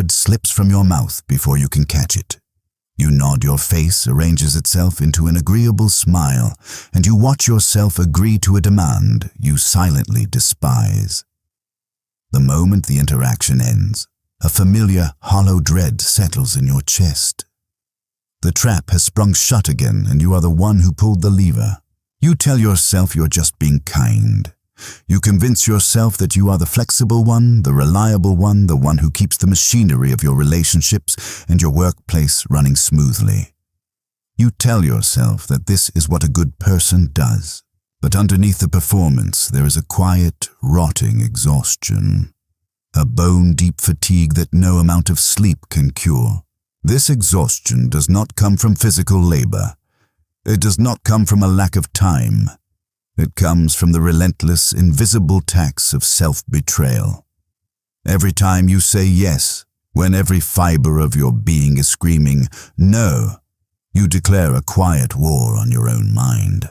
word slips from your mouth before you can catch it. You nod, your face arranges itself into an agreeable smile, and you watch yourself agree to a demand you silently despise. The moment the interaction ends, a familiar, hollow dread settles in your chest. The trap has sprung shut again, and you are the one who pulled the lever. You tell yourself you're just being kind. You convince yourself that you are the flexible one, the reliable one, the one who keeps the machinery of your relationships and your workplace running smoothly. You tell yourself that this is what a good person does. But underneath the performance, there is a quiet, rotting exhaustion. A bone-deep fatigue that no amount of sleep can cure. This exhaustion does not come from physical labor. It does not come from a lack of time. It comes from the relentless, invisible tax of self-betrayal. Every time you say yes, when every fiber of your being is screaming no, you declare a quiet war on your own mind.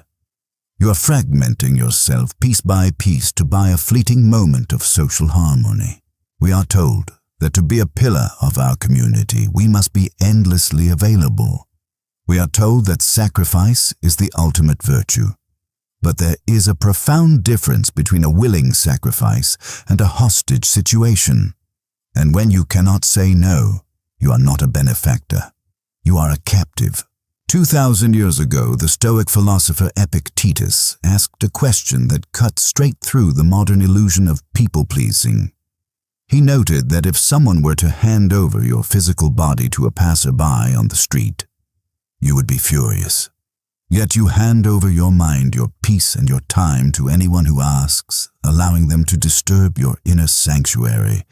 You are fragmenting yourself piece by piece to buy a fleeting moment of social harmony. We are told that to be a pillar of our community, we must be endlessly available. We are told that sacrifice is the ultimate virtue. But there is a profound difference between a willing sacrifice and a hostage situation. And when you cannot say no, you are not a benefactor. You are a captive. 2,000 years ago, the Stoic philosopher Epictetus asked a question that cut straight through the modern illusion of people-pleasing. He noted that if someone were to hand over your physical body to a passerby on the street, you would be furious. Yet you hand over your mind, your peace, and your time to anyone who asks, allowing them to disturb your inner sanctuary,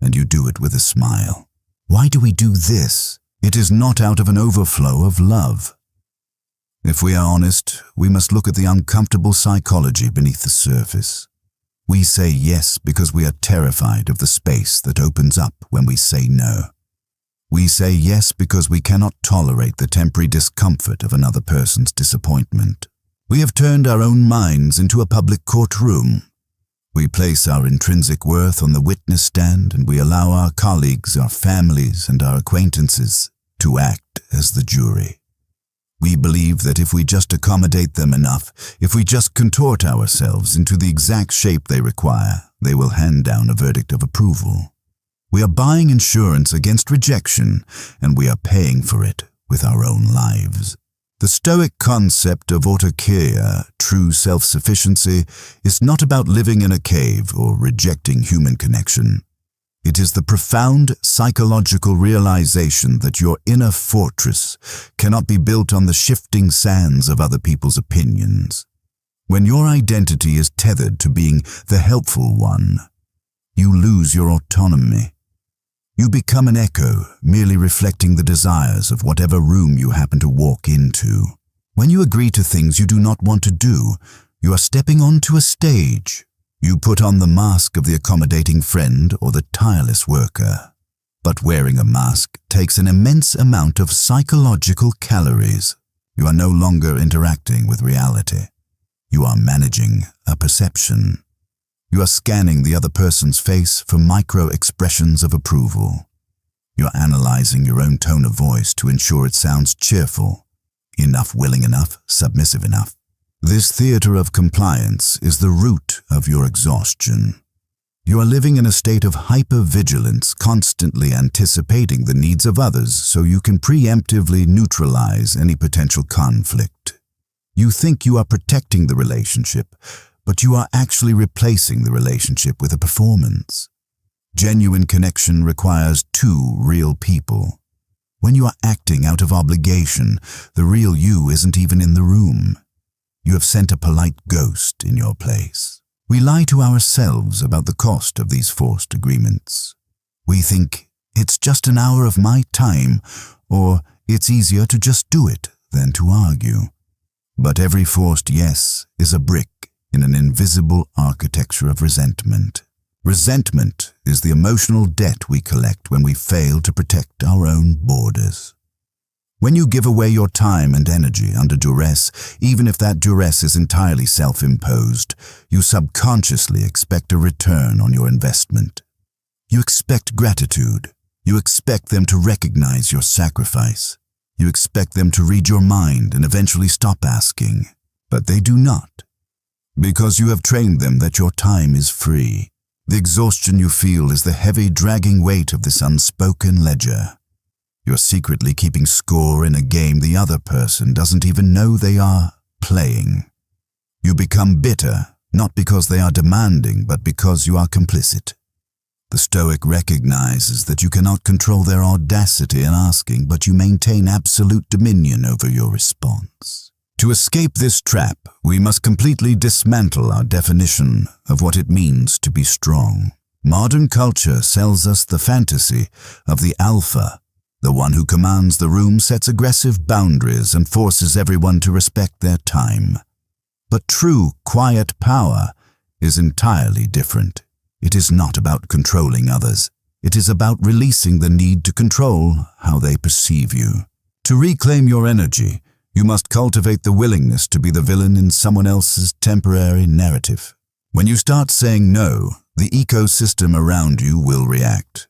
and you do it with a smile. Why do we do this? It is not out of an overflow of love. If we are honest, we must look at the uncomfortable psychology beneath the surface. We say yes because we are terrified of the space that opens up when we say no. We say yes because we cannot tolerate the temporary discomfort of another person's disappointment. We have turned our own minds into a public courtroom. We place our intrinsic worth on the witness stand, and we allow our colleagues, our families, and our acquaintances to act as the jury. We believe that if we just accommodate them enough, if we just contort ourselves into the exact shape they require, they will hand down a verdict of approval. We are buying insurance against rejection, and we are paying for it with our own lives. The Stoic concept of Autarkeia, true self-sufficiency, is not about living in a cave or rejecting human connection. It is the profound psychological realization that your inner fortress cannot be built on the shifting sands of other people's opinions. When your identity is tethered to being the helpful one, you lose your autonomy. You become an echo, merely reflecting the desires of whatever room you happen to walk into. When you agree to things you do not want to do, you are stepping onto a stage. You put on the mask of the accommodating friend or the tireless worker. But wearing a mask takes an immense amount of psychological calories. You are no longer interacting with reality. You are managing a perception. You are scanning the other person's face for micro-expressions of approval. You are analyzing your own tone of voice to ensure it sounds cheerful, enough willing enough, submissive enough. This theater of compliance is the root of your exhaustion. You are living in a state of hypervigilance, constantly anticipating the needs of others so you can preemptively neutralize any potential conflict. You think you are protecting the relationship, but you are actually replacing the relationship with a performance. Genuine connection requires two real people. When you are acting out of obligation, the real you isn't even in the room. You have sent a polite ghost in your place. We lie to ourselves about the cost of these forced agreements. We think, it's just an hour of my time, or it's easier to just do it than to argue. But every forced yes is a brick in an invisible architecture of resentment. Resentment is the emotional debt we collect when we fail to protect our own borders. When you give away your time and energy under duress, even if that duress is entirely self-imposed, you subconsciously expect a return on your investment. You expect gratitude. You expect them to recognize your sacrifice. You expect them to read your mind and eventually stop asking. But they do not. Because you have trained them that your time is free. The exhaustion you feel is the heavy, dragging weight of this unspoken ledger. You're secretly keeping score in a game the other person doesn't even know they are playing. You become bitter, not because they are demanding, but because you are complicit. The Stoic recognizes that you cannot control their audacity in asking, but you maintain absolute dominion over your response. To escape this trap, we must completely dismantle our definition of what it means to be strong. Modern culture sells us the fantasy of the alpha, the one who commands the room, sets aggressive boundaries, and forces everyone to respect their time. But true, quiet power is entirely different. It is not about controlling others. It is about releasing the need to control how they perceive you. To reclaim your energy, you must cultivate the willingness to be the villain in someone else's temporary narrative. When you start saying no, the ecosystem around you will react.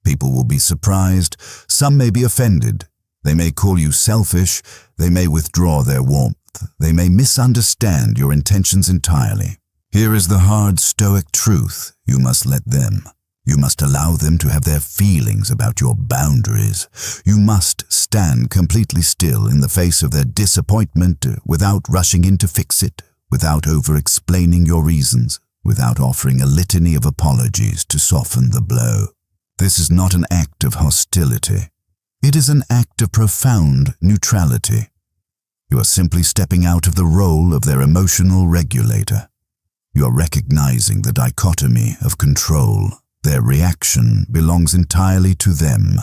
People will be surprised. Some may be offended. They may call you selfish. They may withdraw their warmth. They may misunderstand your intentions entirely. Here is the hard Stoic truth. You must let them. You must allow them to have their feelings about your boundaries. You must stand completely still in the face of their disappointment without rushing in to fix it, without over-explaining your reasons, without offering a litany of apologies to soften the blow. This is not an act of hostility. It is an act of profound neutrality. You are simply stepping out of the role of their emotional regulator. You are recognizing the dichotomy of control. Their reaction belongs entirely to them.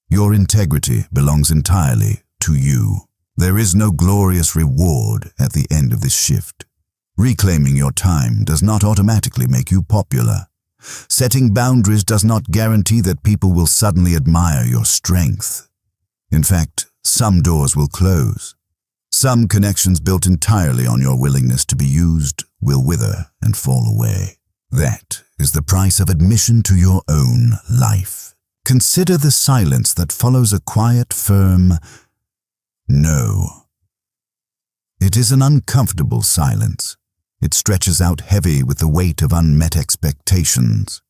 Your integrity belongs entirely to you. There is no glorious reward at the end of this shift. Reclaiming your time does not automatically make you popular. Setting boundaries does not guarantee that people will suddenly admire your strength. In fact, some doors will close. Some connections built entirely on your willingness to be used will wither and fall away. That is the price of admission to your own life. Consider the silence that follows a quiet, firm no. It is an uncomfortable silence. It stretches out heavy with the weight of unmet expectations.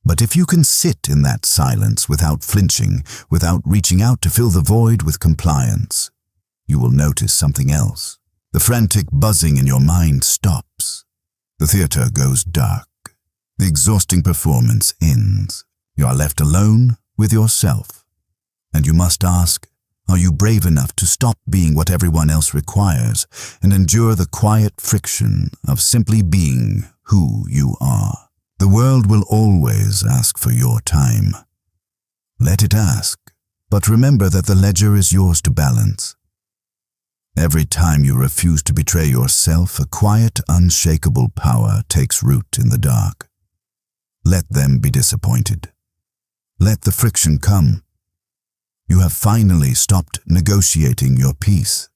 But if you can sit in that silence without flinching, without reaching out to fill the void with compliance, you will notice something else. The frantic buzzing in your mind stops. The theater goes dark. The exhausting performance ends. You are left alone with yourself. And you must ask, are you brave enough to stop being what everyone else requires and endure the quiet friction of simply being who you are? The world will always ask for your time. Let it ask, but remember that the ledger is yours to balance. Every time you refuse to betray yourself, a quiet, unshakable power takes root in the dark. Let them be disappointed. Let the friction come. You have finally stopped negotiating your peace.